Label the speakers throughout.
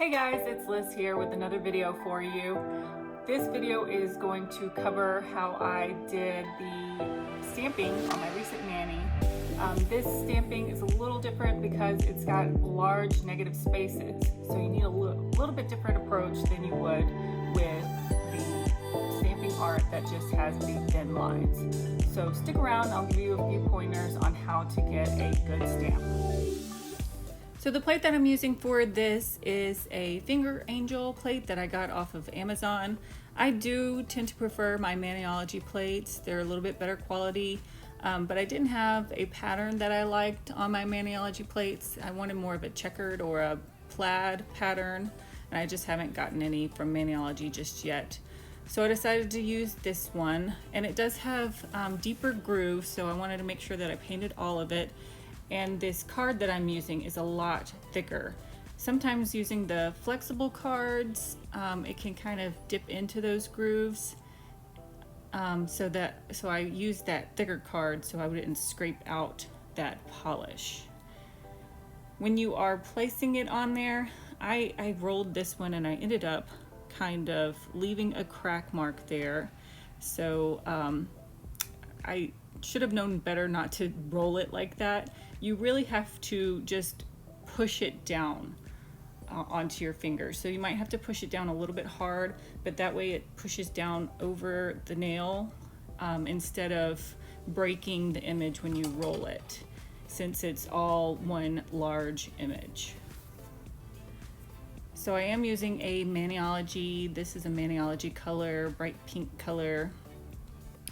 Speaker 1: Hey guys, it's Liz here with another video for you. This video is going to cover how I did the stamping on my recent mani. This stamping is a little different because it's got large negative spaces, so you need a little bit different approach than you would with the stamping art that just has the thin lines. So stick around, I'll give you a few pointers on how to get a good stamp. So the plate that I'm using for this is a Finger Angel plate that I got off of Amazon. I do tend to prefer my Maniology plates. They're a little bit better quality, but I didn't have a pattern that I liked on my Maniology plates. I wanted more of a checkered or a plaid pattern, and I just haven't gotten any from Maniology just yet. So I decided to use this one, and it does have deeper grooves, so I wanted to make sure that I painted all of it. And this card that I'm using is a lot thicker. Sometimes using the flexible cards, it can kind of dip into those grooves. So I used that thicker card so I wouldn't scrape out that polish. When you are placing it on there, I rolled this one and I ended up kind of leaving a crack mark there. So I should have known better not to roll it like that. You really have to just push it down onto your fingers. So you might have to push it down a little bit hard, but that way it pushes down over the nail instead of breaking the image when you roll it, since it's all one large image. So I am using a Maniology. This is a Maniology color, bright pink color.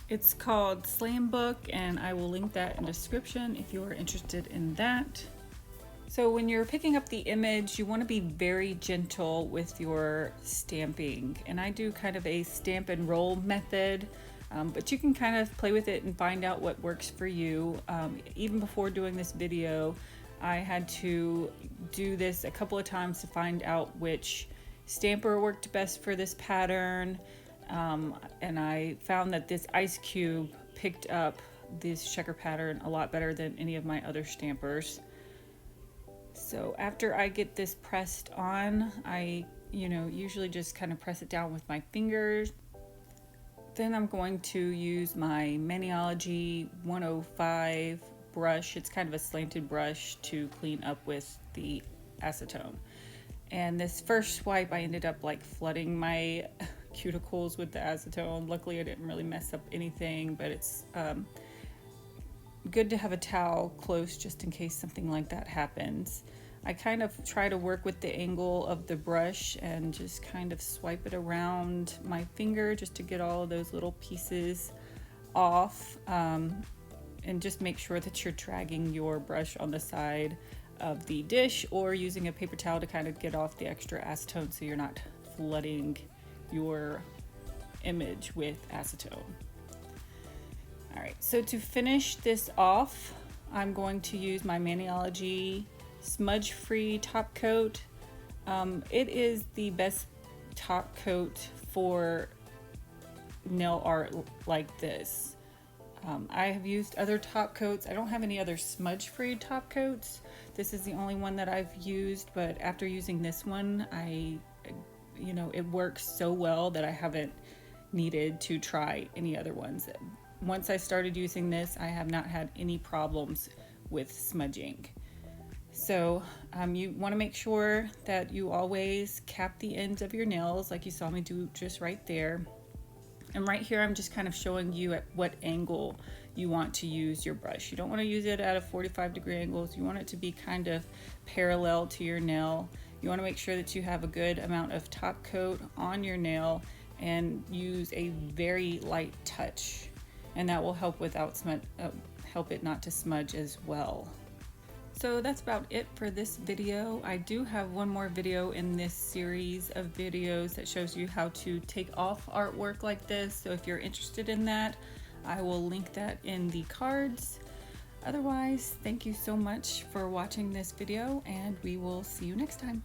Speaker 1: It's called Slam Book, and I will link that in the description if you are interested in that. So when you're picking up the image, you want to be very gentle with your stamping. And I do kind of a stamp and roll method, but you can kind of play with it and find out what works for you. Even before doing this video, I had to do this a couple of times to find out which stamper worked best for this pattern. And I found that this ice cube picked up this checker pattern a lot better than any of my other stampers. So after I get this pressed on, I usually just kind of press it down with my fingers. Then I'm going to use my Maniology 105 brush. It's kind of a slanted brush to clean up with the acetone. And this first swipe, I ended up like flooding my cuticles with the acetone. Luckily I didn't really mess up anything, but it's good to have a towel close just in case something like that happens. I kind of try to work with the angle of the brush and just kind of swipe it around my finger just to get all of those little pieces off, and just make sure that you're dragging your brush on the side of the dish or using a paper towel to kind of get off the extra acetone so you're not flooding your image with acetone. All right, so to finish this off, I'm going to use my Maniology smudge free top coat. It is the best top coat for nail art like this. I have used other top coats. I don't have any other smudge free top coats. This is the only one that I've used, but after using this one, it works so well that I haven't needed to try any other ones. Once I started using this, I have not had any problems with smudging. So you want to make sure that you always cap the ends of your nails like you saw me do just right there. And right here, I'm just kind of showing you at what angle you want to use your brush. You don't want to use it at a 45-degree angle. You want it to be kind of parallel to your nail. You want to make sure that you have a good amount of top coat on your nail and use a very light touch. And that will help help it not to smudge as well. So that's about it for this video. I do have one more video in this series of videos that shows you how to take off artwork like this. So if you're interested in that, I will link that in the cards. Otherwise, thank you so much for watching this video, and we will see you next time.